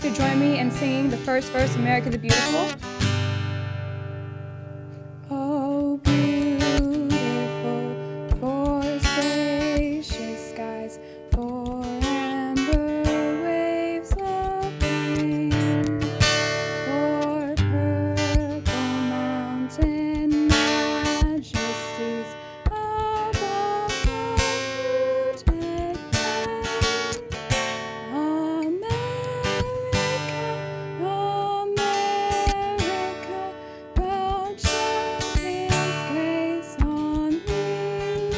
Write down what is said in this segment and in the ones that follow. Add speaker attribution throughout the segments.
Speaker 1: to join me in singing the first verse of America the Beautiful? Oh, beautiful, for spacious skies, for amber waves of green, for purple mountain majesties above the fluted plain. America, God shed His grace on thee,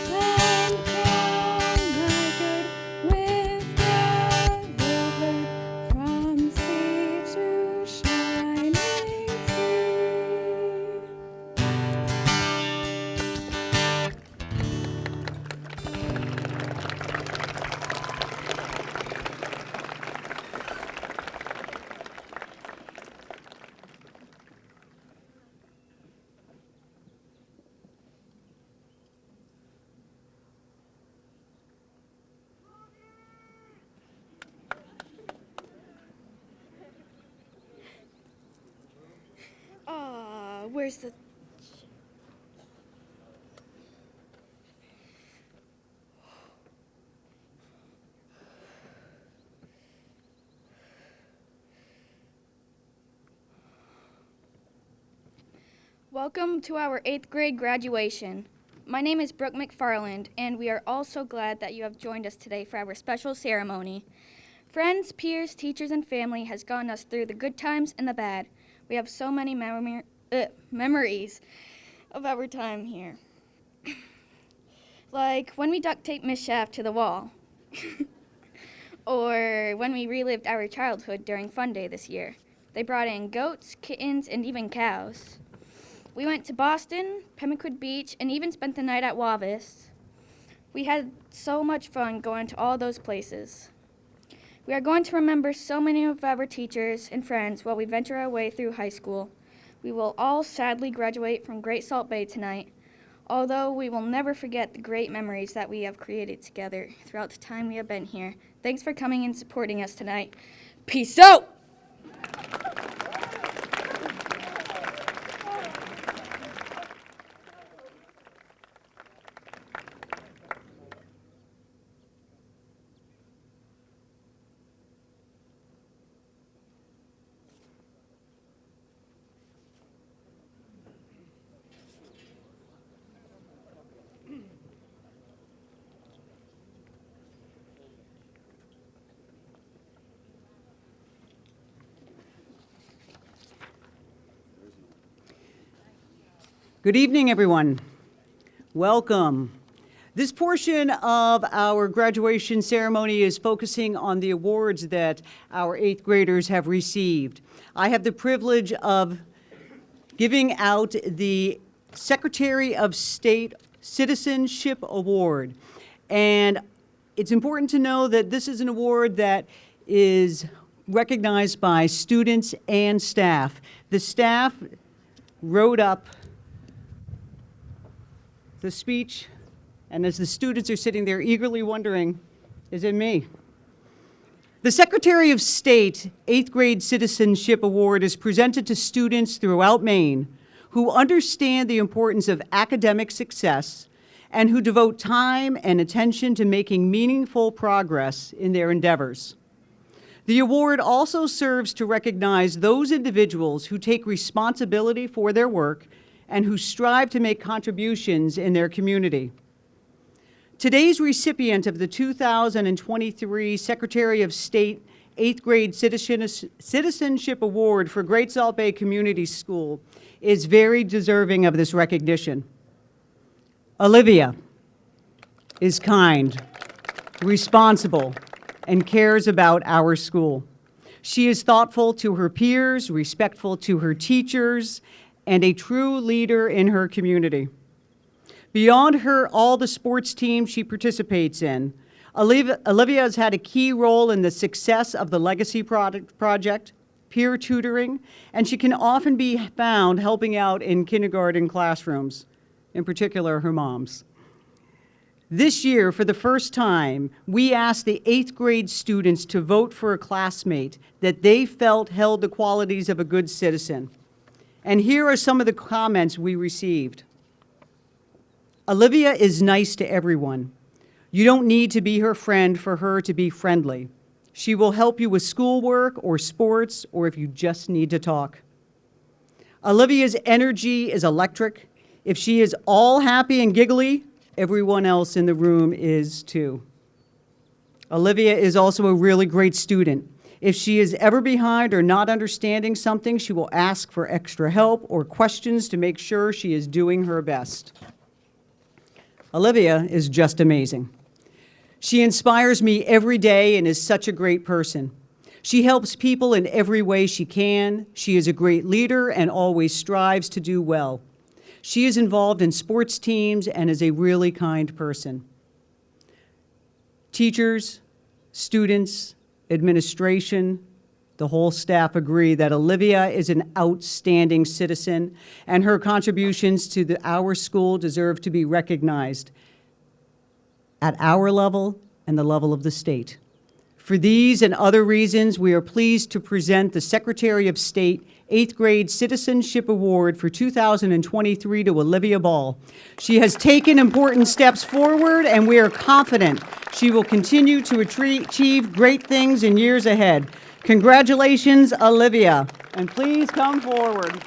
Speaker 1: and crown thy good with brotherhood from sea to shining sea.
Speaker 2: Where's the... Welcome to our 8th grade graduation. My name is Brooke McFarland, and we are all so glad that you have joined us today for our special ceremony. Friends, peers, teachers, and family has gotten us through the good times and the bad. We have so many memories of our time here. Like when we duct taped Miss Shaft to the wall. Or when we relived our childhood during Fun Day this year. They brought in goats, kittens, and even cows. We went to Boston, Pemaquid Beach, and even spent the night at Wavis. We had so much fun going to all those places. We are going to remember so many of our teachers and friends while we venture our way through high school. We will all sadly graduate from Great Salt Bay tonight, although we will never forget the great memories that we have created together throughout the time we have been here. Thanks for coming and supporting us tonight. Peace out!
Speaker 3: Good evening, everyone. Welcome. This portion of our graduation ceremony is focusing on the awards that our 8th graders have received. I have the privilege of giving out the Secretary of State Citizenship Award. And it's important to know that this is an award that is recognized by students and staff. The staff wrote up the speech, and as the students are sitting there eagerly wondering, is it me? The Secretary of State 8th Grade Citizenship Award is presented to students throughout Maine who understand the importance of academic success and who devote time and attention to making meaningful progress in their endeavors. The award also serves to recognize those individuals who take responsibility for their work and who strive to make contributions in their community. Today's recipient of the 2023 Secretary of State 8th Grade Citizenship Award for Great Salt Bay Community School is very deserving of this recognition. Olivia is kind, responsible, and cares about our school. She is thoughtful to her peers, respectful to her teachers, and a true leader in her community. Beyond all the sports teams she participates in, Olivia has had a key role in the success of the Legacy Project, peer tutoring, and she can often be found helping out in kindergarten classrooms, in particular her mom's. This year, for the first time, we asked the 8th grade students to vote for a classmate that they felt held the qualities of a good citizen. And here are some of the comments we received. Olivia is nice to everyone. You don't need to be her friend for her to be friendly. She will help you with schoolwork or sports, or if you just need to talk. Olivia's energy is electric. If she is all happy and giggly, everyone else in the room is too. Olivia is also a really great student. If she is ever behind or not understanding something, she will ask for extra help or questions to make sure she is doing her best. Olivia is just amazing. She inspires me every day and is such a great person. She helps people in every way she can. She is a great leader and always strives to do well. She is involved in sports teams and is a really kind person. Teachers, students, administration, the whole staff agree that Olivia is an outstanding citizen and her contributions to our school deserve to be recognized at our level and the level of the state. For these and other reasons, we are pleased to present the Secretary of State 8th Grade Citizenship Award for 2023 to Olivia Ball. She has taken important steps forward, and we are confident she will continue to achieve great things in years ahead. Congratulations, Olivia, and please come forward.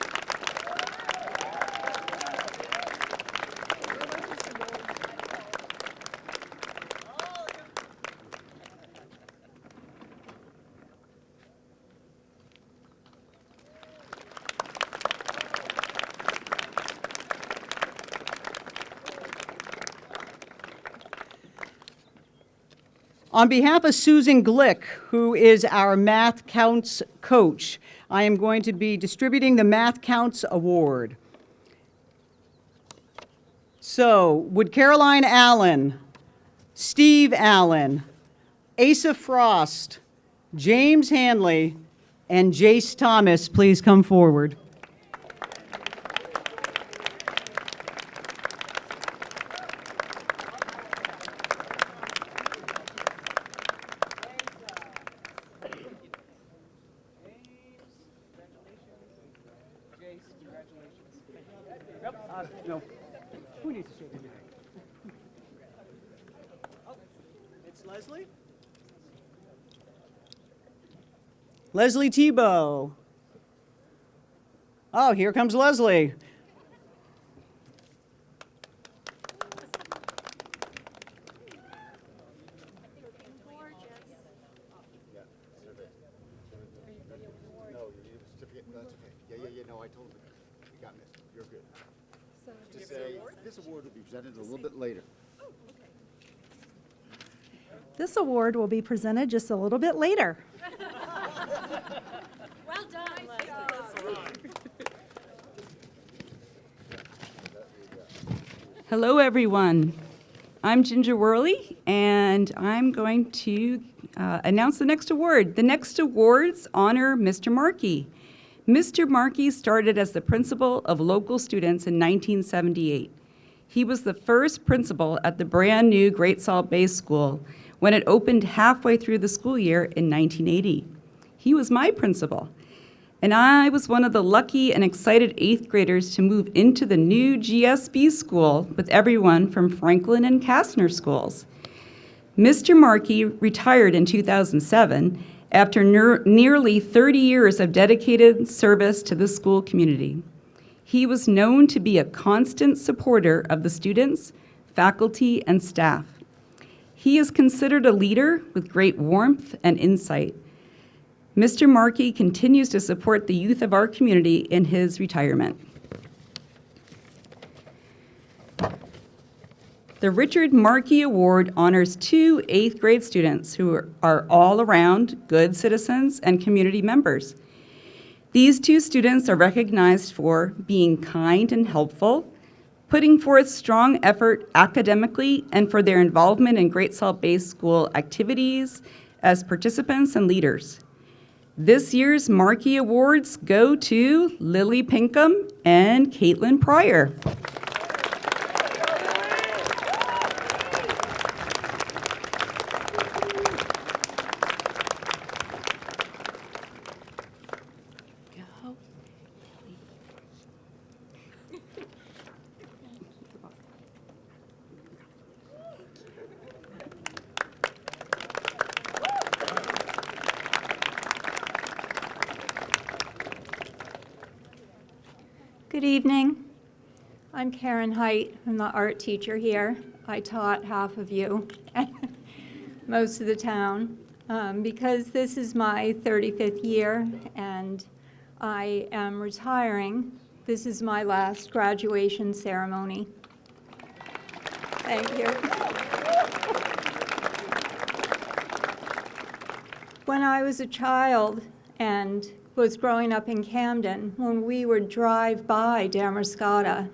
Speaker 3: On behalf of Susan Glick, who is our Math Counts coach, I am going to be distributing the Math Counts Award. So, would Caroline Allen, Steve Allen, Asa Frost, James Hanley, and Jace Thomas please come forward? No. Who needs to shake your hand? Oh, it's Leslie? Leslie Tebow. Oh, here comes Leslie.
Speaker 4: No, you need a certificate. No, that's okay. Yeah. No, I told him. You got this. You're good. Just say this award will be presented a little bit later.
Speaker 5: This award will be presented just a little bit later.
Speaker 6: Well done, Leslie.
Speaker 7: Hello, everyone. I'm Ginger Worley, and I'm going to announce the next award. The next awards honor Mr. Markey. Mr. Markey started as the principal of local students in 1978. He was the first principal at the brand new Great Salt Bay School when it opened halfway through the school year in 1980. He was my principal, and I was one of the lucky and excited 8th graders to move into the new GSB school with everyone from Franklin and Kastner schools. Mr. Markey retired in 2007 after nearly 30 years of dedicated service to the school community. He was known to be a constant supporter of the students, faculty, and staff. He is considered a leader with great warmth and insight. Mr. Markey continues to support the youth of our community in his retirement. The Richard Markey Award honors 2 8th grade students who are all around good citizens and community members. These 2 students are recognized for being kind and helpful, putting forth strong effort academically, and for their involvement in Great Salt Bay School activities as participants and leaders. This year's Markey Awards go to Lily Pinkham and Caitlin Pryor.
Speaker 8: Good evening. I'm Karen Height. I'm the art teacher here. I taught half of you, most of the town, because this is my 35th year and I am retiring. This is my last graduation ceremony. Thank you. When I was a child and was growing up in Camden, when we would drive by Damascotta,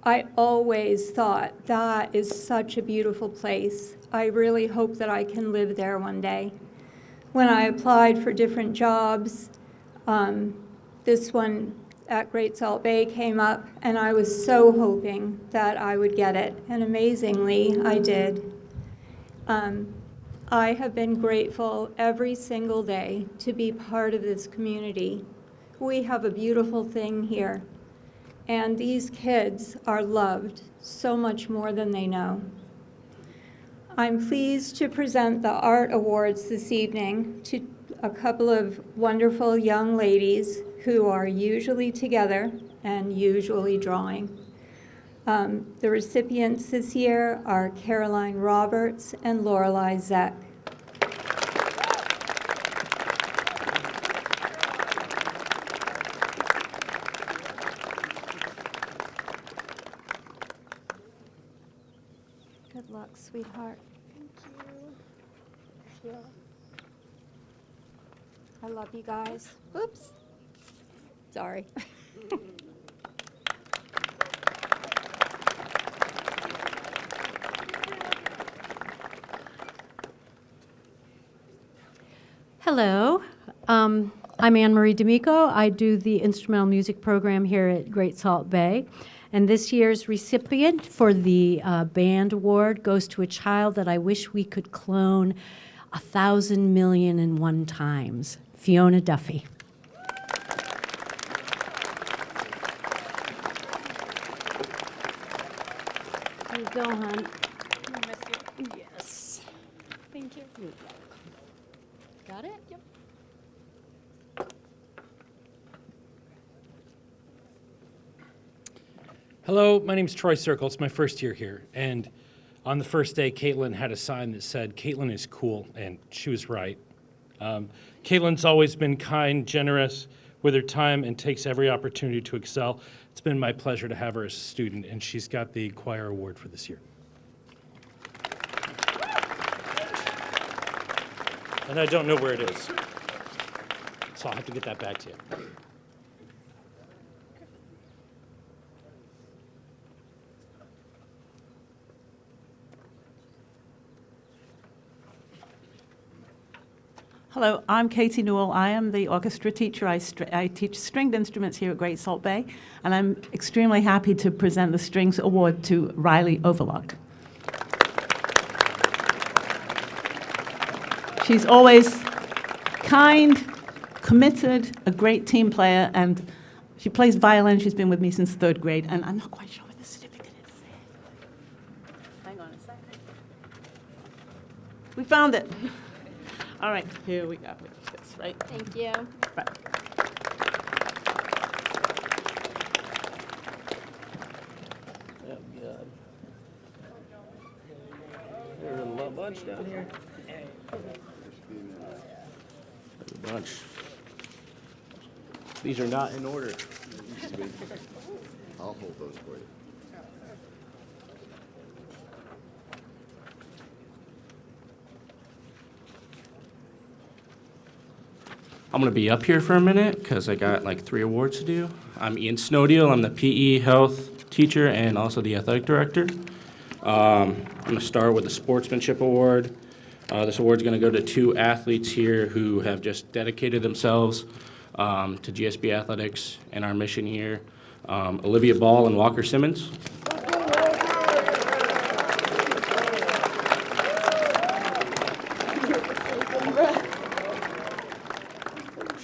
Speaker 8: I always thought that is such a beautiful place. I really hope that I can live there one day. When I applied for different jobs, this one at Great Salt Bay came up, and I was so hoping that I would get it, and amazingly, I did. I have been grateful every single day to be part of this community. We have a beautiful thing here, and these kids are loved so much more than they know. I'm pleased to present the Art Awards this evening to a couple of wonderful young ladies who are usually together and usually drawing. The recipients this year are Caroline Roberts and Lorelei Zeck. Good luck, sweetheart. Thank you. I love you guys. Oops. Sorry.
Speaker 9: Hello, I'm Anne-Marie D'Amico. I do the instrumental music program here at Great Salt Bay. And this year's recipient for the band award goes to a child that I wish we could clone 1,000,000,001 times, Fiona Duffy. There you go, hon. Yes.
Speaker 1: Thank you.
Speaker 9: Got it? Yep.
Speaker 10: Hello, my name's Troy Circle. It's my first year here. And on the first day, Caitlin had a sign that said, "Caitlin is cool," and she was right. Caitlin's always been kind, generous with her time, and takes every opportunity to excel. It's been my pleasure to have her as a student, and she's got the choir award for this year. And I don't know where it is, so I'll have to get that back to you.
Speaker 11: Hello, I'm Katie Newell. I am the orchestra teacher. I teach stringed instruments here at Great Salt Bay, and I'm extremely happy to present the Strings Award to Riley Overlock. She's always kind, committed, a great team player, and she plays violin. She's been with me since 3rd grade, and I'm not quite sure what the certificate is. Hang on a second. We found it. All right, here we go with this, right?
Speaker 1: Thank you.
Speaker 11: Right.
Speaker 12: Oh, God. There's a little bunch down here. There's a bunch. These are not in order.
Speaker 4: I'll hold those for you.
Speaker 12: I'm going to be up here for a minute because I got like 3 awards to do. I'm Ian Snowdeal. I'm the PE health teacher and also the athletic director. I'm going to start with the Sportsmanship Award. This award is going to go to 2 athletes here who have just dedicated themselves to GSB Athletics and our mission here, Olivia Ball and Walker Simmons.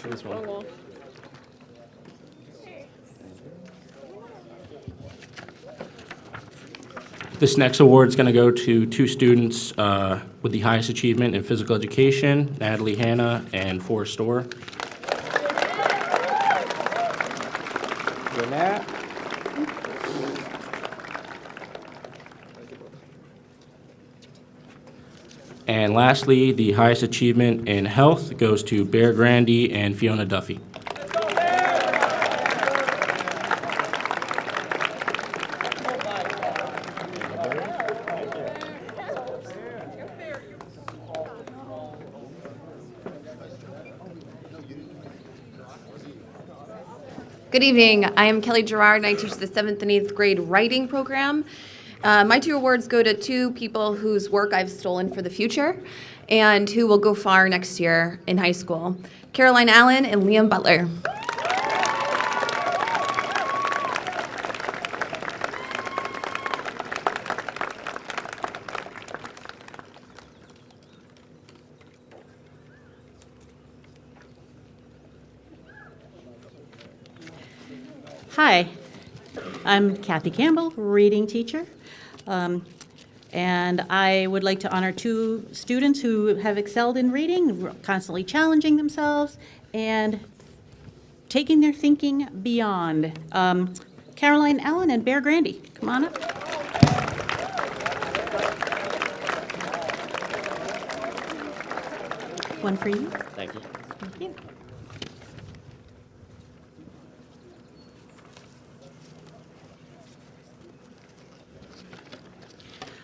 Speaker 12: This one. This next award is going to go to 2 students with the highest achievement in physical education, Natalie Hanna and Forrest Orr. And that And lastly, the highest achievement in health goes to Bear Grandy and Fiona Duffy.
Speaker 6: Good evening. I am Kelly Gerard, and I teach the 7th and 8th grade writing program. My 2 awards go to 2 people whose work I've stolen for the future and who will go far next year in high school. Caroline Allen and Liam Butler.
Speaker 13: Hi, I'm Kathy Campbell, reading teacher, and I would like to honor 2 students who have excelled in reading, constantly challenging themselves and taking their thinking beyond. Caroline Allen and Bear Grandy, come on up. One for you.
Speaker 14: Thank you.
Speaker 13: Thank you.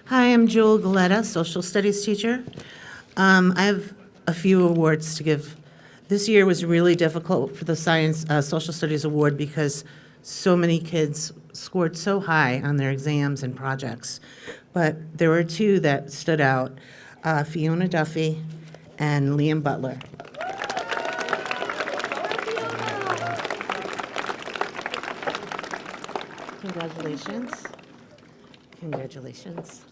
Speaker 15: Hi, I'm Jewel Galetta, social studies teacher. I have a few awards to give. This year was really difficult for the Science Social Studies Award because so many kids scored so high on their exams and projects. But there were 2 that stood out, Fiona Duffy and Liam Butler. Congratulations. Congratulations.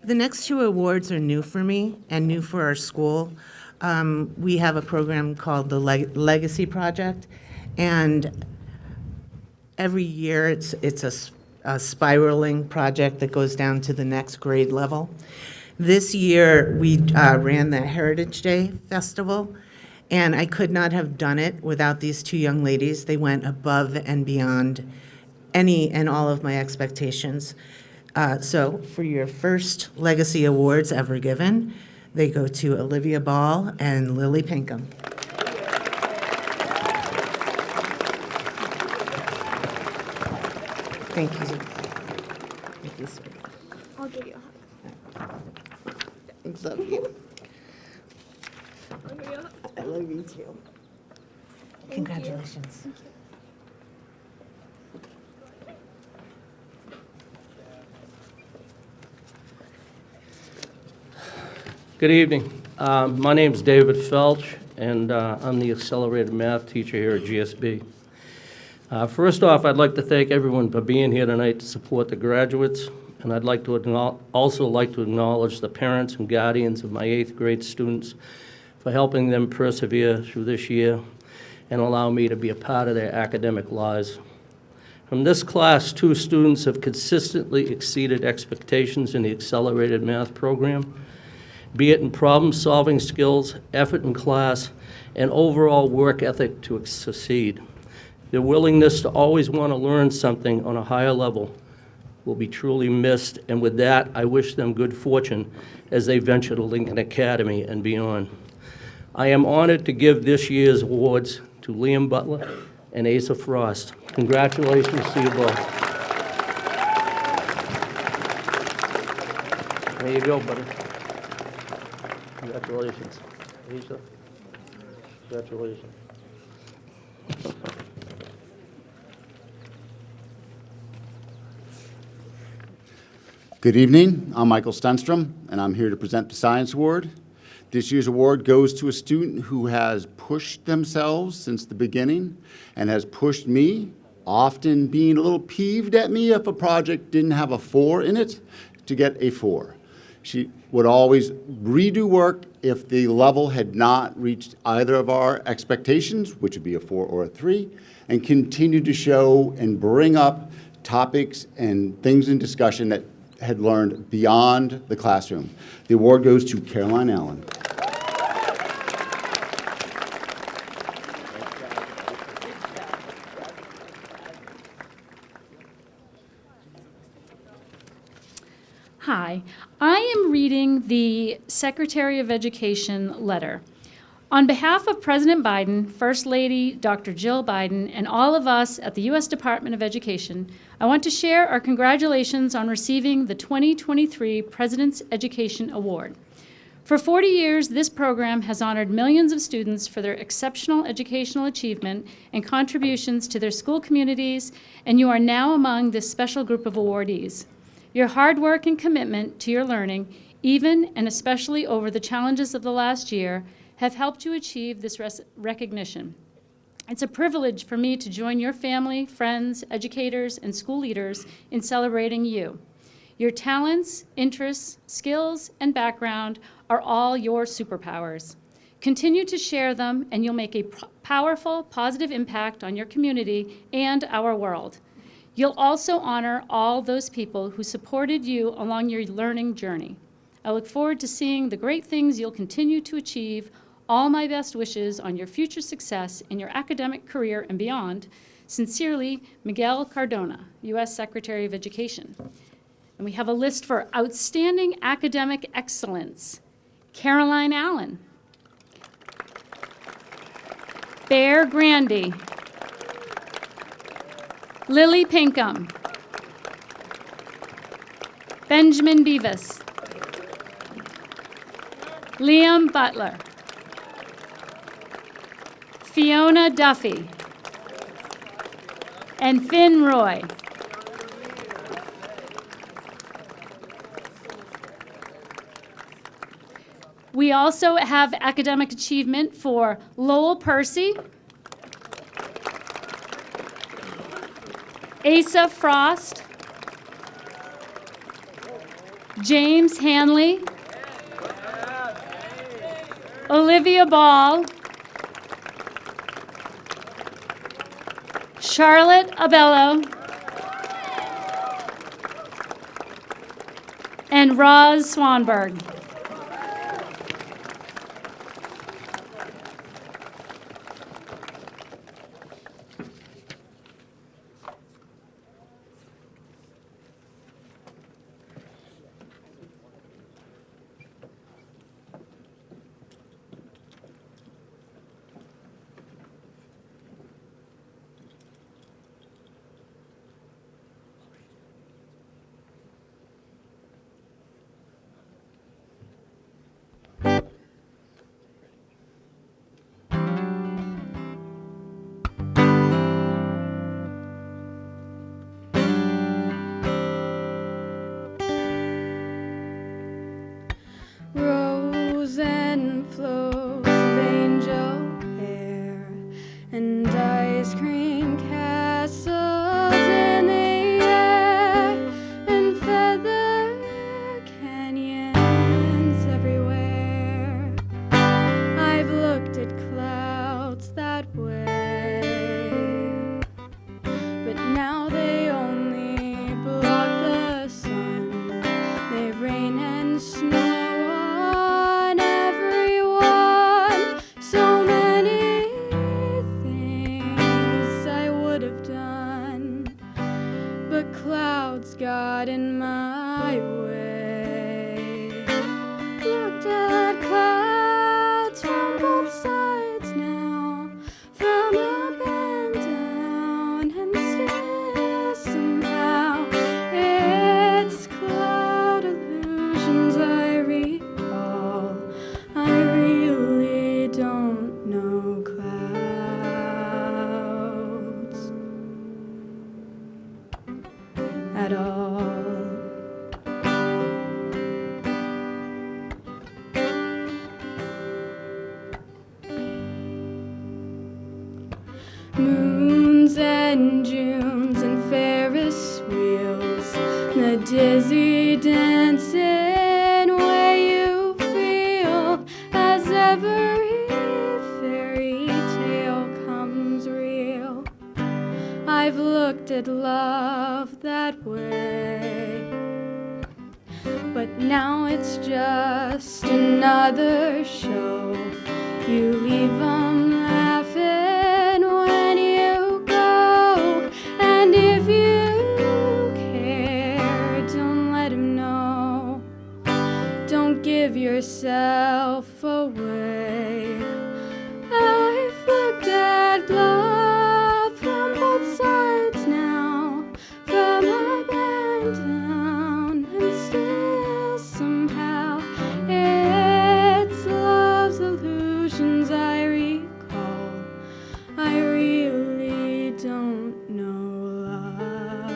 Speaker 15: The next 2 awards are new for me and new for our school. We have a program called the Legacy Project, and every year it's a spiraling project that goes down to the next grade level. This year, we ran the Heritage Day Festival, and I could not have done it without these 2 young ladies. They went above and beyond any and all of my expectations. So for your first Legacy Awards ever given, they go to Olivia Ball and Lily Pinkham. Thank you. Thank you, sweetie.
Speaker 2: I'll give you a hug.
Speaker 15: I love you.
Speaker 2: I'll give you a hug.
Speaker 15: I love you too. Congratulations.
Speaker 2: Thank you.
Speaker 14: Good evening. My name is David Felch, and I'm the accelerated math teacher here at GSB. First off, I'd like to thank everyone for being here tonight to support the graduates, and I'd like to also like to acknowledge the parents and guardians of my 8th grade students for helping them persevere through this year and allow me to be a part of their academic lives. From this class, 2 students have consistently exceeded expectations in the accelerated math program, be it in problem-solving skills, effort in class, and overall work ethic to succeed. Their willingness to always want to learn something on a higher level will be truly missed, and with that, I wish them good fortune as they venture to Lincoln Academy and beyond. I am honored to give this year's awards to Liam Butler and Asa Frost. Congratulations to you both. There you go, buddy. Congratulations. Asa, congratulations.
Speaker 4: Good evening. I'm Michael Stenstrom, and I'm here to present the Science Award. This year's award goes to a student who has pushed themselves since the beginning and has pushed me, often being a little peeved at me if a project didn't have a 4 in it, to get a 4. She would always redo work if the level had not reached either of our expectations, which would be a 4 or a 3, and continue to show and bring up topics and things in discussion that had learned beyond the classroom. The award goes to Caroline Allen.
Speaker 16: Hi, I am reading the Secretary of Education letter. On behalf of President Biden, First Lady Dr. Jill Biden, and all of us at the U.S. Department of Education, I want to share our congratulations on receiving the 2023 President's Education Award. For 40 years, this program has honored millions of students for their exceptional educational achievement and contributions to their school communities, and you are now among this special group of awardees. Your hard work and commitment to your learning, even and especially over the challenges of the last year, have helped you achieve this recognition. It's a privilege for me to join your family, friends, educators, and school leaders in celebrating you. Your talents, interests, skills, and background are all your superpowers. Continue to share them, and you'll make a powerful, positive impact on your community and our world. You'll also honor all those people who supported you along your learning journey. I look forward to seeing the great things you'll continue to achieve. All my best wishes on your future success in your academic career and beyond. Sincerely, Miguel Cardona, U.S. Secretary of Education. And we have a list for Outstanding Academic Excellence. Caroline Allen. Bear Grandy. Lily Pinkham. Benjamin Beavis. Liam Butler. Fiona Duffy. And Finn Roy. We also have academic achievement for Lowell Percy, Asa Frost, James Hanley, Olivia Ball, Charlotte Abello, and Roz Swanberg.
Speaker 1: Rose and flows of angel hair and ice cream castles in the air and feather canyons everywhere. I've looked at clouds that way, but now they only block the sun. They rain and snow on everyone. So many things I would have done, but clouds got in my way. Looked at clouds from both sides now, from up and down, and still somehow it's cloud illusions I recall. I really don't know clouds at all. Moons and Junes and Ferris wheels, the dizzy dancing way you feel as every fairy tale comes real. I've looked at love that way, but now it's just another show. You leave 'em laughing when you go, and if you care, don't let 'em know. give yourself away. I've looked at love from both sides now, from up and down, and still somehow it's love's illusions I recall. I really don't know love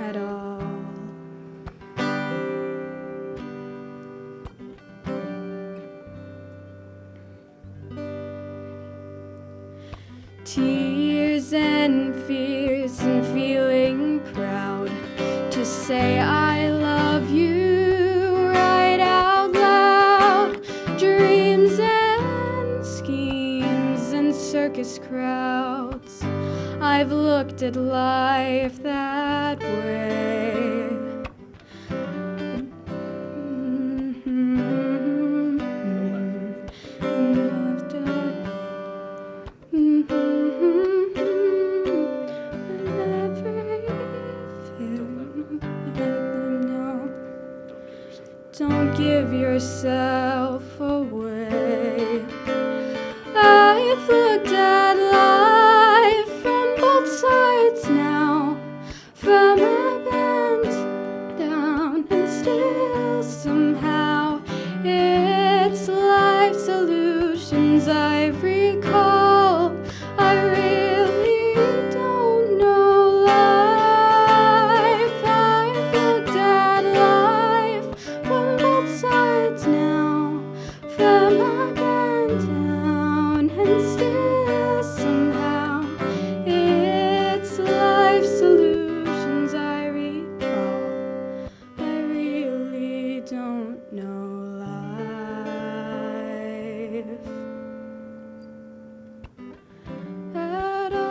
Speaker 1: at all. Tears and fears and feeling proud to say I love you right out loud. Dreams and schemes and circus crowds, I've looked at life that way. Don't give yourself away. I've looked at life from both sides now, from up and down, and still somehow it's life's illusions I recall. I really don't know life. I've looked at life from both sides now, from up and down, and still somehow it's life's illusions I recall. I really don't know life at all.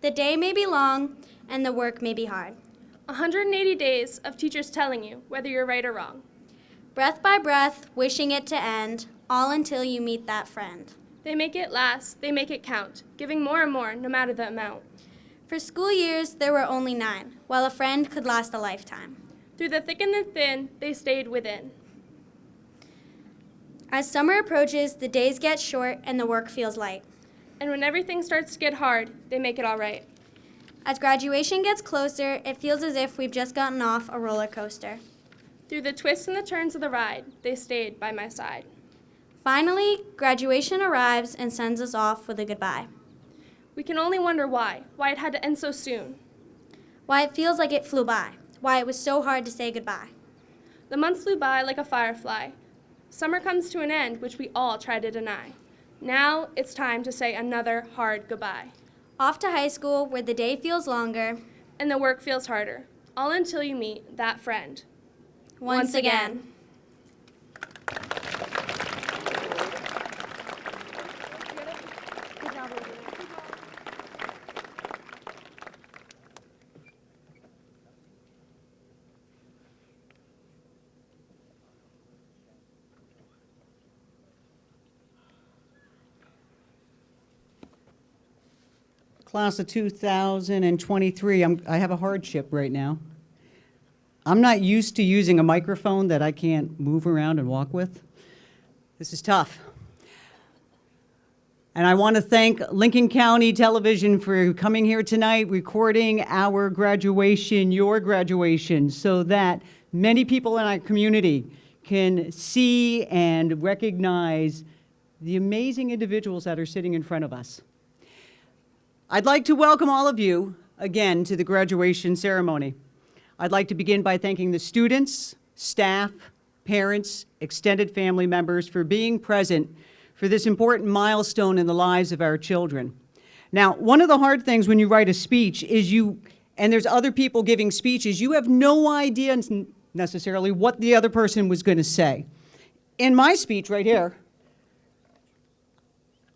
Speaker 17: The day may be long and the work may be hard.
Speaker 18: 180 days of teachers telling you whether you're right or wrong.
Speaker 17: Breath by breath, wishing it to end, all until you meet that friend.
Speaker 18: They make it last, they make it count, giving more and more no matter the amount.
Speaker 17: For school years, there were only 9, while a friend could last a lifetime.
Speaker 18: Through the thick and the thin, they stayed within.
Speaker 17: As summer approaches, the days get short and the work feels light.
Speaker 18: And when everything starts to get hard, they make it all right.
Speaker 17: As graduation gets closer, it feels as if we've just gotten off a roller coaster.
Speaker 18: Through the twists and the turns of the ride, they stayed by my side.
Speaker 17: Finally, graduation arrives and sends us off with a goodbye.
Speaker 18: We can only wonder why it had to end so soon.
Speaker 17: Why it feels like it flew by, why it was so hard to say goodbye.
Speaker 18: The months flew by like a firefly. Summer comes to an end, which we all try to deny. Now it's time to say another hard goodbye.
Speaker 17: Off to high school, where the day feels longer
Speaker 18: and the work feels harder, all until you meet that friend.
Speaker 17: Once again.
Speaker 3: Class of 2023, I have a hardship right now. I'm not used to using a microphone that I can't move around and walk with. This is tough. And I want to thank Lincoln County Television for coming here tonight, recording our graduation, your graduation, so that many people in our community can see and recognize the amazing individuals that are sitting in front of us. I'd like to welcome all of you again to the graduation ceremony. I'd like to begin by thanking the students, staff, parents, extended family members for being present for this important milestone in the lives of our children. Now, one of the hard things when you write a speech is and there's other people giving speeches, you have no idea necessarily what the other person was going to say. In my speech right here,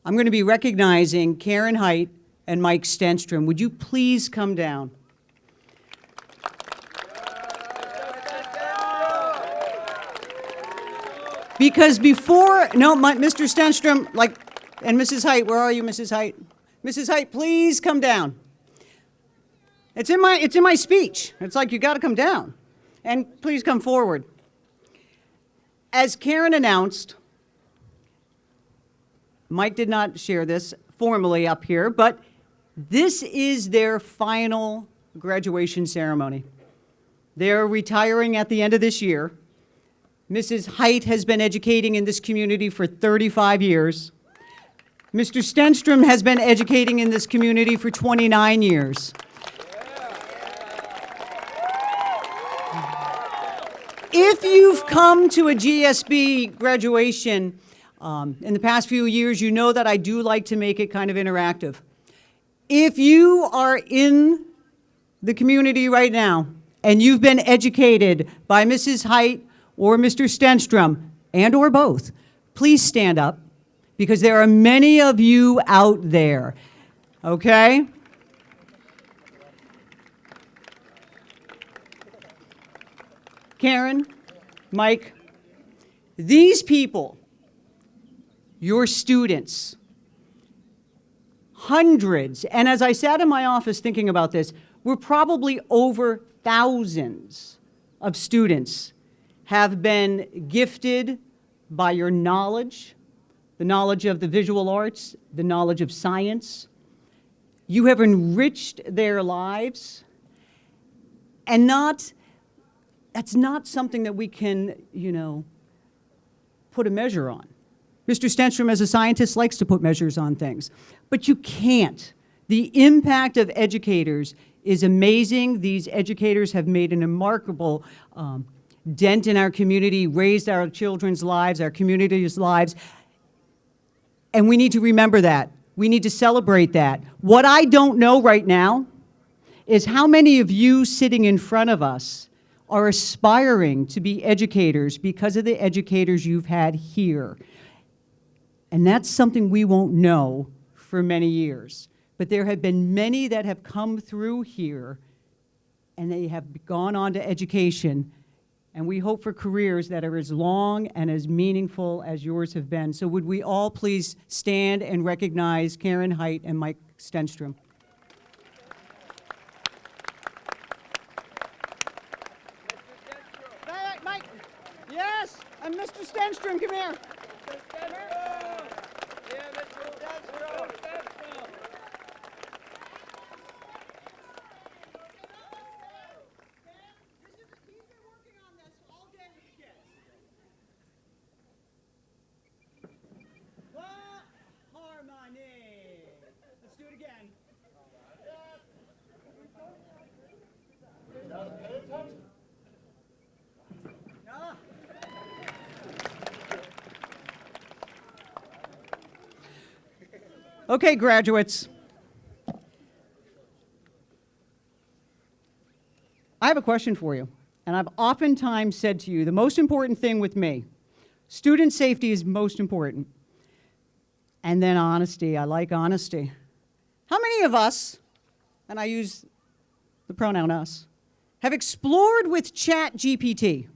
Speaker 3: I'm going to be recognizing Karen Height and Mike Stenstrom. Would you please come down? Because Mr. Stenstrom, and Mrs. Height, where are you, Mrs. Height? Mrs. Height, please come down. It's in my speech. It's like you got to come down. And please come forward. As Karen announced, Mike did not share this formally up here, but this is their final graduation ceremony. They're retiring at the end of this year. Mrs. Height has been educating in this community for 35 years. Mr. Stenstrom has been educating in this community for 29 years. If you've come to a GSB graduation in the past few years, you know that I do like to make it kind of interactive. If you are in the community right now and you've been educated by Mrs. Height or Mr. Stenstrom, and or both, please stand up, because there are many of you out there, okay? Karen, Mike, these people, your students, hundreds, and as I sat in my office thinking about this, we're probably over thousands of students have been gifted by your knowledge, the knowledge of the visual arts, the knowledge of science. You have enriched their lives, and that's not something that we can, put a measure on. Mr. Stenstrom, as a scientist, likes to put measures on things, but you can't. The impact of educators is amazing. These educators have made an remarkable dent in our community, raised our children's lives, our community's lives, and we need to remember that. We need to celebrate that. What I don't know right now is how many of you sitting in front of us are aspiring to be educators because of the educators you've had here. And that's something we won't know for many years. But there have been many that have come through here, and they have gone on to education. And we hope for careers that are as long and as meaningful as yours have been. So would we all please stand and recognize Karen Height and Mike Stenstrom. Mike, yes, and Mr. Stenstrom, come here. Let's do it again. Okay, graduates. I have a question for you, and I've oftentimes said to you, the most important thing with me, student safety is most important. And then honesty. I like honesty. How many of us, and I use the pronoun us, have explored with Chat GPT?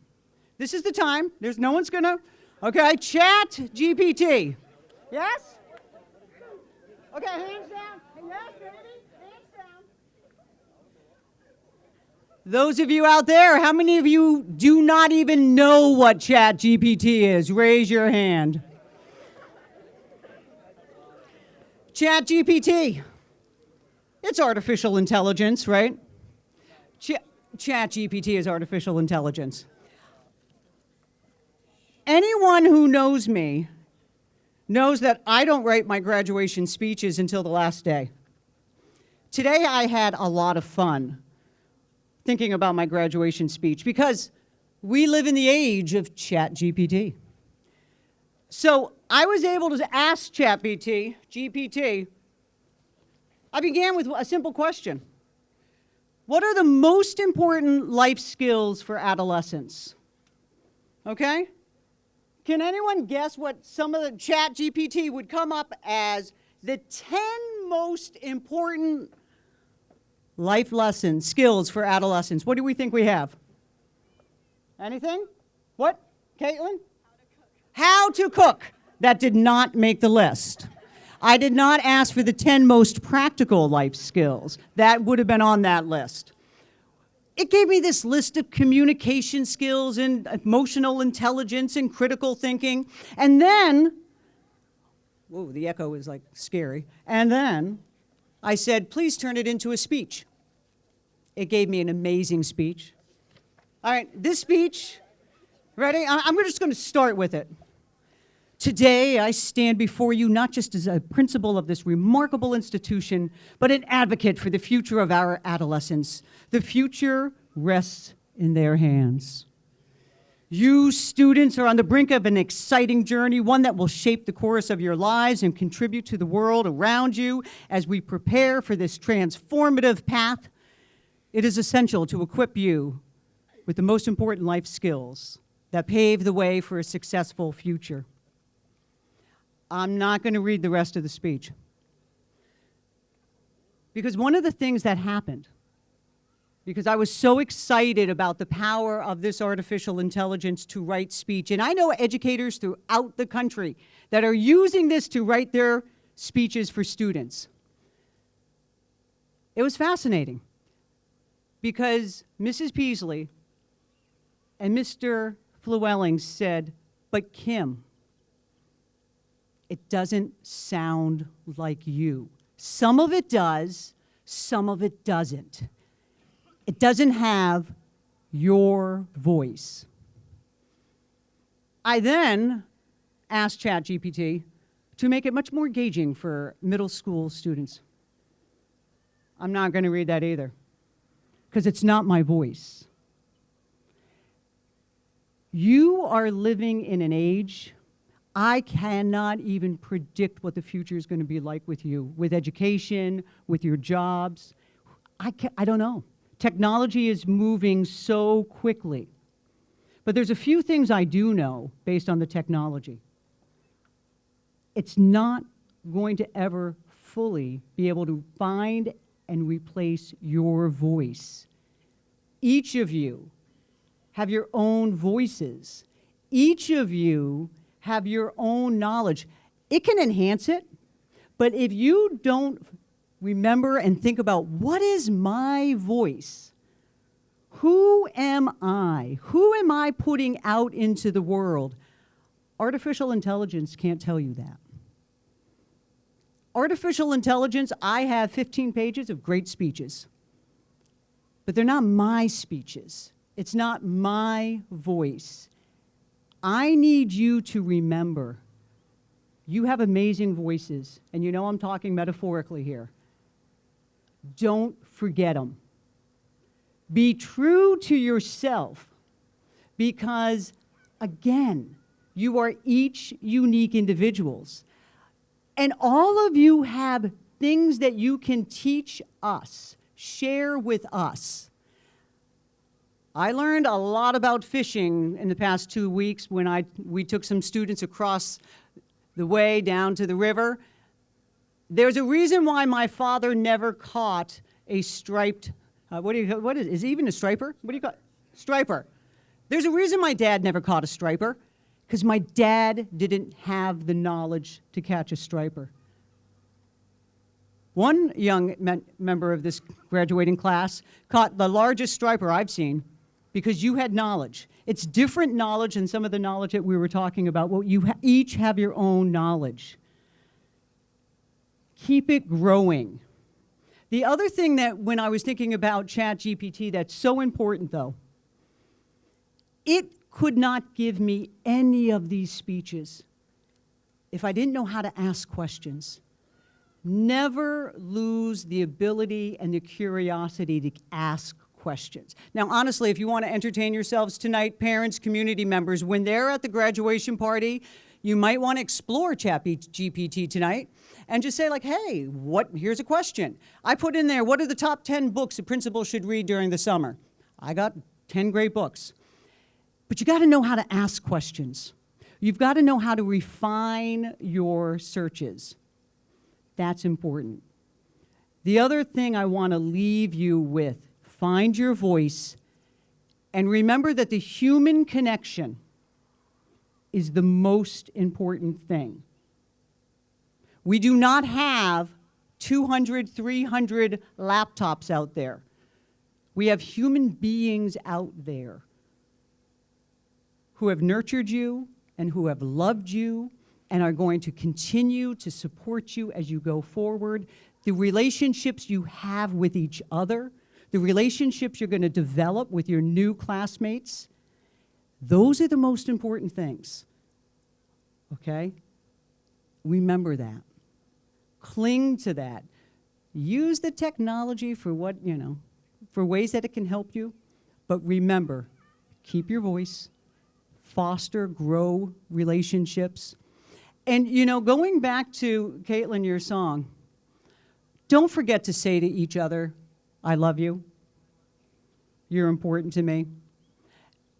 Speaker 3: This is the time. There's no one's gonna, okay, Chat GPT. Yes? Okay, hands down. Yes, baby, hands down. Those of you out there, how many of you do not even know what Chat GPT is? Raise your hand. Chat GPT. It's artificial intelligence, right? Chat GPT is artificial intelligence. Anyone who knows me knows that I don't write my graduation speeches until the last day. Today I had a lot of fun thinking about my graduation speech because we live in the age of ChatGPT. So I was able to ask GPT, I began with a simple question. What are the most important life skills for adolescents? Okay? Can anyone guess what some of the ChatGPT would come up as the 10 most important life lessons, skills for adolescents? What do we think we have? Anything? What? Caitlin? How to cook. That did not make the list. I did not ask for the 10 most practical life skills. That would have been on that list. It gave me this list of communication skills and emotional intelligence and critical thinking. And then, whoa, the echo is like scary. And then I said, please turn it into a speech. It gave me an amazing speech. All right, this speech, ready? I'm just going to start with it. Today, I stand before you not just as a principal of this remarkable institution, but an advocate for the future of our adolescents. The future rests in their hands. You students are on the brink of an exciting journey, one that will shape the course of your lives and contribute to the world around you as we prepare for this transformative path. It is essential to equip you with the most important life skills that pave the way for a successful future. I'm not going to read the rest of the speech. Because one of the things that happened, because I was so excited about the power of this artificial intelligence to write speech, and I know educators throughout the country that are using this to write their speeches for students. It was fascinating because Mrs. Peasley and Mr. Flewelling said, but Kim, it doesn't sound like you. Some of it does, some of it doesn't. It doesn't have your voice. I then asked ChatGPT to make it much more engaging for middle school students. I'm not going to read that either, because it's not my voice. You are living in an age, I cannot even predict what the future is going to be like with you, with education, with your jobs. I don't know. Technology is moving so quickly. But there's a few things I do know based on the technology. It's not going to ever fully be able to find and replace your voice. Each of you have your own voices. Each of you have your own knowledge. It can enhance it, but if you don't remember and think about what is my voice, who am I? Who am I putting out into the world? Artificial intelligence can't tell you that. Artificial intelligence, I have 15 pages of great speeches, but they're not my speeches. It's not my voice. I need you to remember, you have amazing voices, and you know I'm talking metaphorically here. Don't forget them. Be true to yourself, because, again, you are each unique individuals. And all of you have things that you can teach us, share with us. I learned a lot about fishing in the past 2 weeks when we took some students across the way down to the river. There's a reason why my father never caught a striped, what is it even a striper? What do you call it? Striper. There's a reason my dad never caught a striper, because my dad didn't have the knowledge to catch a striper. One young member of this graduating class caught the largest striper I've seen, because you had knowledge. It's different knowledge than some of the knowledge that we were talking about. Well, you each have your own knowledge. Keep it growing. The other thing that when I was thinking about ChatGPT that's so important though, it could not give me any of these speeches if I didn't know how to ask questions. Never lose the ability and the curiosity to ask questions. Now, honestly, if you want to entertain yourselves tonight, parents, community members, when they're at the graduation party, you might want to explore ChatGPT tonight and just say like, hey, here's a question. I put in there, what are the top 10 books a principal should read during the summer? I got 10 great books. But you got to know how to ask questions. You've got to know how to refine your searches. That's important. The other thing I want to leave you with, find your voice and remember that the human connection is the most important thing. We do not have 200, 300 laptops out there. We have human beings out there who have nurtured you and who have loved you and are going to continue to support you as you go forward. The relationships you have with each other, the relationships you're going to develop with your new classmates, those are the most important things, okay? Remember that. Cling to that. Use the technology for for ways that it can help you, but remember, keep your voice, foster, grow relationships. And, going back to, Caitlin, your song, don't forget to say to each other, I love you. You're important to me.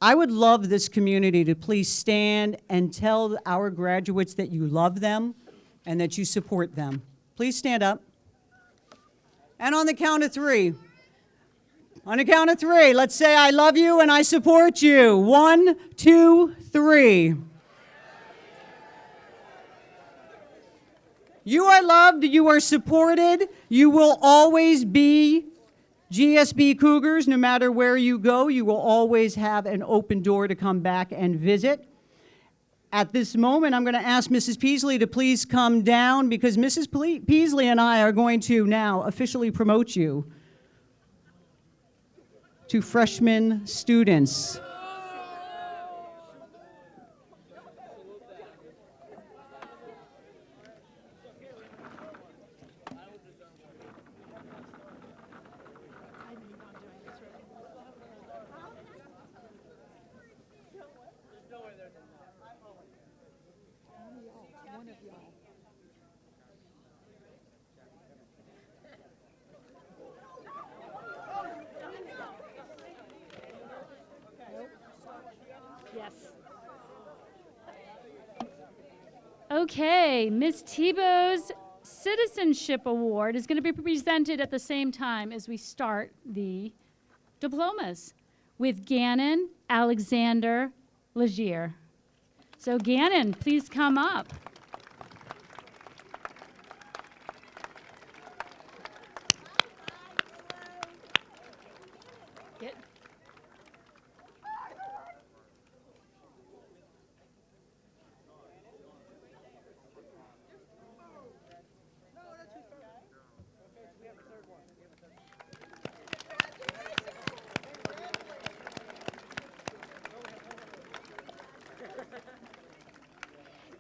Speaker 3: I would love this community to please stand and tell our graduates that you love them and that you support them. Please stand up. And on the count of three, let's say I love you and I support you. 1, 2, 3. You are loved, you are supported, you will always be GSB Cougars. No matter where you go, you will always have an open door to come back and visit. At this moment, I'm going to ask Mrs. Peasley to please come down because Mrs. Peasley and I are going to now officially promote you to freshman students.
Speaker 16: Okay, Ms. Tebow's Citizenship Award is going to be presented at the same time as we start the diplomas with Gannon Alexander Legier. So Gannon, please come up. Get.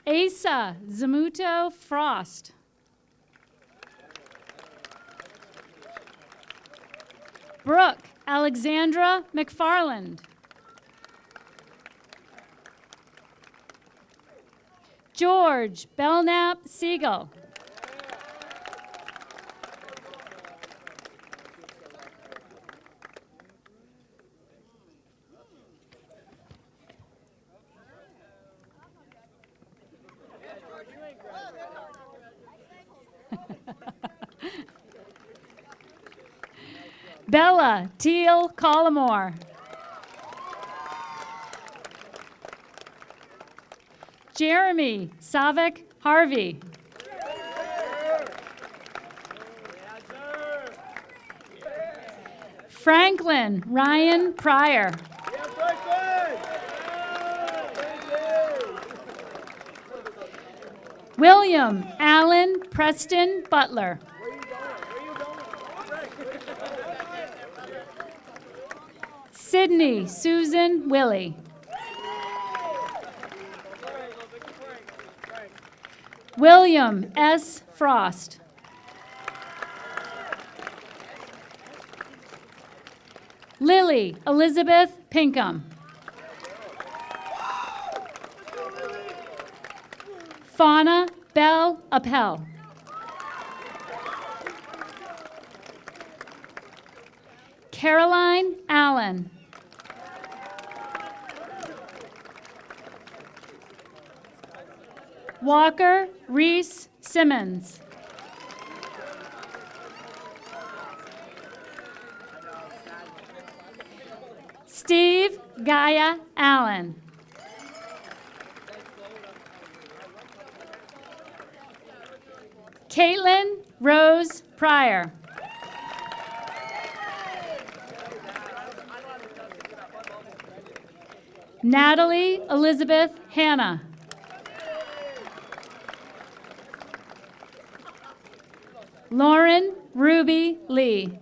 Speaker 16: Asa Zamuto Frost. Brooke Alexandra McFarland. George Belknap Siegel. Bella Teal Collimore. Jeremy Savik Harvey. Franklin Ryan Pryor. William Allen Preston Butler. Sydney Susan Willie. William S. Frost. Lily Elizabeth Pinkham. Fauna Bell Appel. Caroline Allen. Walker Reese Simmons. Steve Gaia Allen. Caitlin Rose Pryor. Natalie Elizabeth Hanna. Lauren Ruby Lee.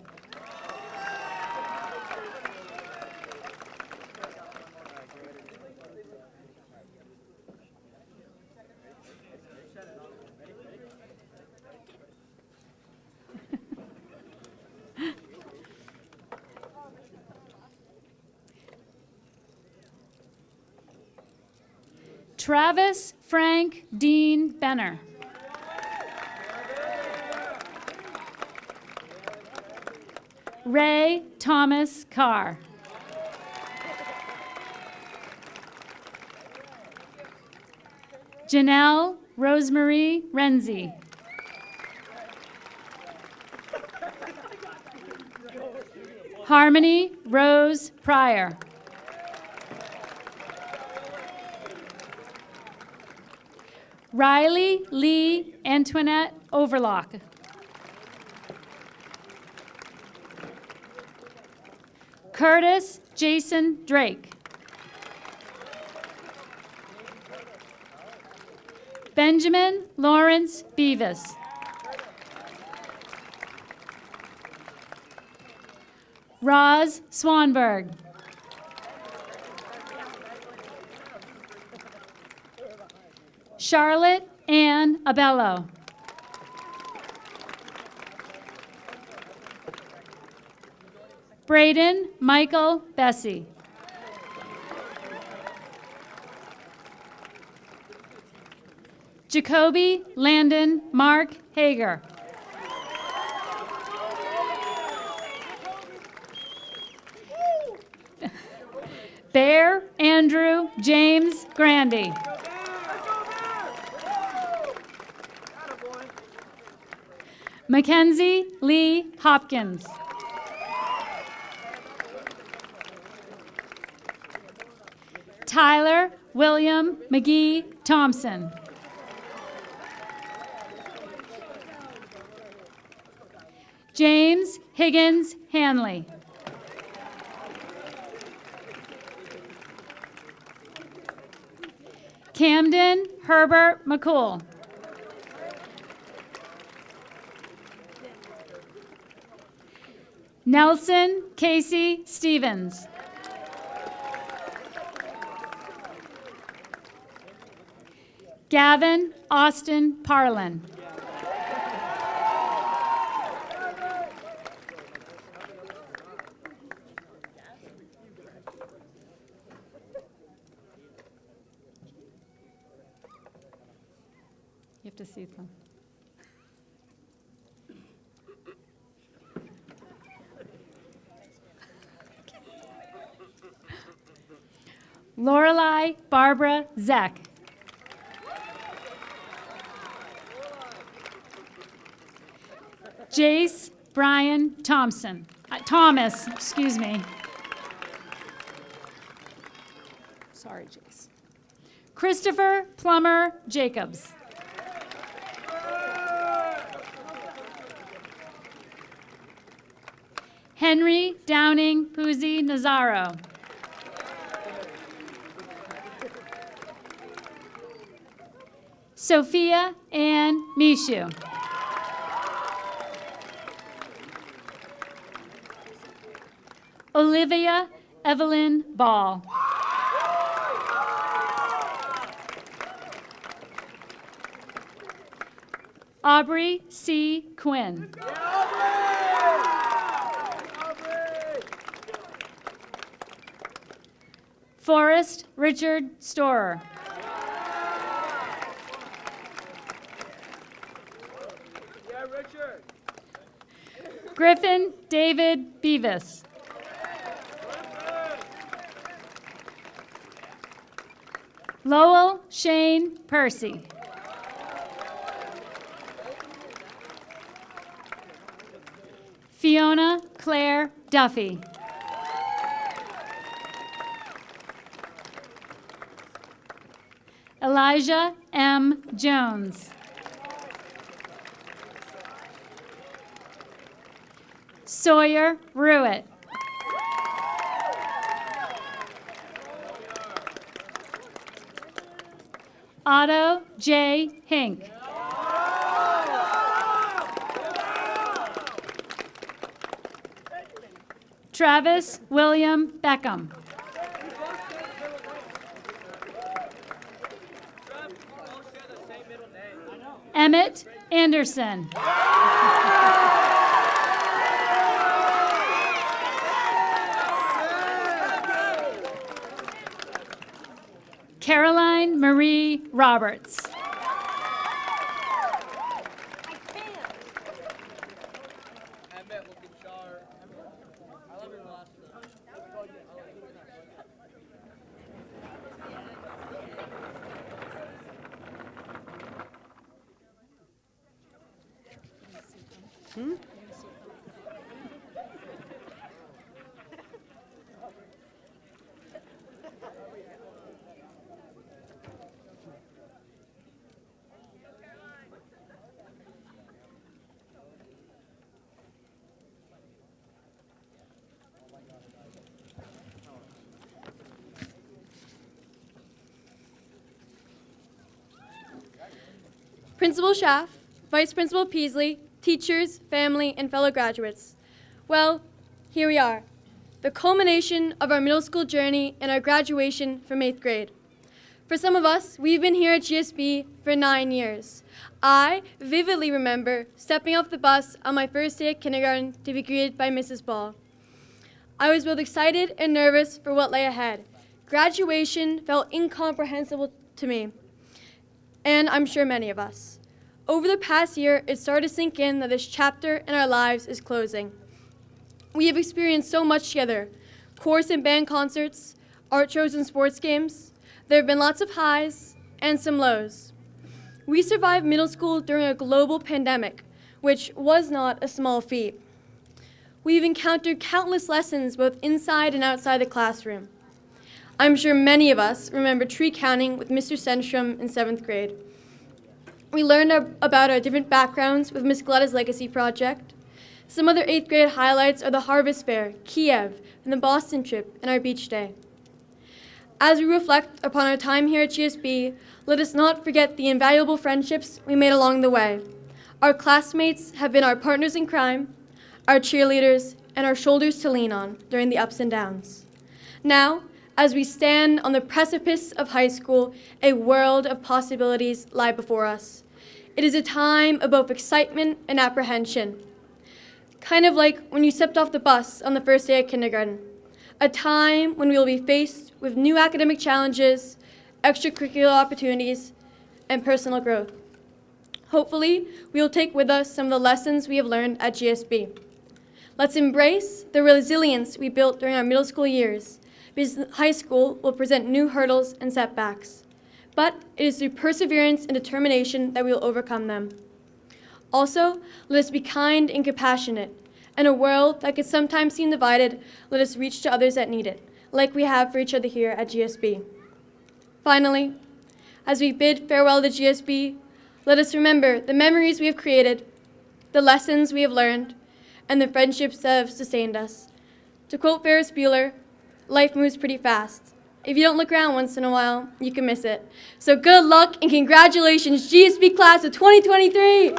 Speaker 16: Travis Frank Dean Benner. Ray Thomas Carr. Janelle Rosemary Renzi. Harmony Rose Pryor. Riley Lee Antoinette Overlock. Curtis Jason Drake. Benjamin Lawrence Beavis. Roz Swanberg. Charlotte Ann Abello. Braden Michael Bessie. Jacoby Landon Mark Hager. Bear Andrew James Grandy. Mackenzie Lee Hopkins. Tyler William McGee Thompson. James Higgins Hanley. Camden Herbert McCool. Nelson Casey Stevens. Gavin Austin Parlin. You have to see them. Lorelei Barbara Zeck. Jace Brian Thompson. Thomas, excuse me. Sorry, Jace. Christopher Plummer Jacobs. Henry Downing Puzzi Nazaro. Sophia Ann Mishu. Olivia Evelyn Ball. Aubrey C. Quinn. Forrest Richard Storer. Griffin David Beavis. Lowell Shane Percy. Fiona Claire Duffy. Elijah M. Jones. Sawyer Ruitt. Otto J. Hink. Travis William Beckham. Emmett Anderson. Caroline Marie Roberts.
Speaker 19: Principal Schaff, Vice Principal Peasley, teachers, family, and fellow graduates. Well, here we are, the culmination of our middle school journey and our graduation from 8th grade. For some of us, we've been here at GSB for 9 years. I vividly remember stepping off the bus on my first day at kindergarten to be greeted by Mrs. Ball. I was both excited and nervous for what lay ahead. Graduation felt incomprehensible to me, and I'm sure many of us. Over the past year, it started to sink in that this chapter in our lives is closing. We have experienced so much together: chorus and band concerts, art shows and sports games. There have been lots of highs and some lows. We survived middle school during a global pandemic, which was not a small feat. We've encountered countless lessons both inside and outside the classroom. I'm sure many of us remember tree counting with Mr. Stenstrom in 7th grade. We learned about our different backgrounds with Miss Gletta's Legacy Project. Some other 8th grade highlights are the Harvest Fair, Kiev, and the Boston trip, and our beach day. As we reflect upon our time here at GSB, let us not forget the invaluable friendships we made along the way. Our classmates have been our partners in crime, our cheerleaders, and our shoulders to lean on during the ups and downs. Now, as we stand on the precipice of high school, a world of possibilities lie before us. It is a time of both excitement and apprehension, kind of like when you stepped off the bus on the first day of kindergarten, a time when we will be faced with new academic challenges, extracurricular opportunities, and personal growth. Hopefully, we will take with us some of the lessons we have learned at GSB. Let's embrace the resilience we built during our middle school years, because high school will present new hurdles and setbacks. But it is through perseverance and determination that we will overcome them. Also, let us be kind and compassionate. In a world that can sometimes seem divided, let us reach to others that need it, like we have for each other here at GSB. Finally, as we bid farewell to GSB, let us remember the memories we have created, the lessons we have learned, and the friendships that have sustained us. To quote Ferris Bueller, life moves pretty fast. If you don't look around once in a while, you can miss it. So good luck and congratulations, GSB class of 2023!